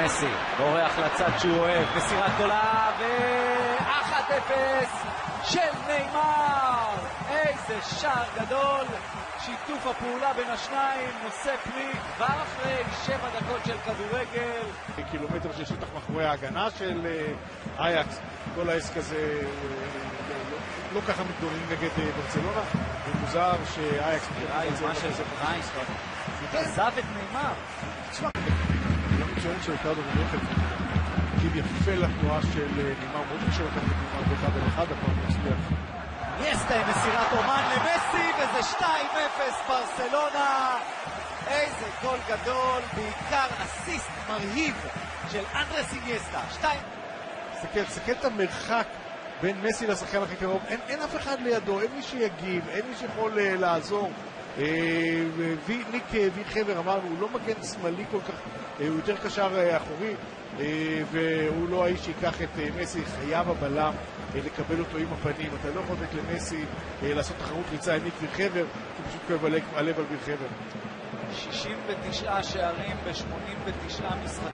מסי, בורח לצד שהוא אוהב, מסירה גדולה ו1-0 של ניימר. איזה שער גדול, שיתוף הפעולה בין השניים נושא פרי כבר אחרי 7 דקות של כדורגל. קילומטר של שטח מאחורי ההגנה של אייקס, כל העסק הזה לא ככה מתגוננים נגד ברצלונה, ומוזר שאייקס מה שזה פרייס עזב את ניימר. תשמע, לא מצוין שריקרדו מלכת תגיד יפה לתנועה של ניימר, מאוד קשה לקחת את ניימר באחד על אחד, הפעם מצליח. יסטה עם מסירת אומן למסי, וזה 2-0 ברצלונה. איזה גול גדול, בעיקר אסיסט מרהיב של אנדרס אינייסטה. 2. תסתכל את המרחק בין מסי לשחקן הכי קרוב, אין אף אחד לידו, אין מי שיגיב, אין מי שיכול לעזור. ניק וירחבר אמרנו, הוא לא מגן שמאלי כל כך, הוא יותר קשר אחורי, והוא לא האיש שיקח את מסי, חייב הבלם לקבל אותו עם הפנים. אתה לא יכול לתת למסי לעשות תחרות ריצה עם ניק וירחבר, הוא פשוט כואב הלב על וירחבר. 69 שערים ב-89 משחקים.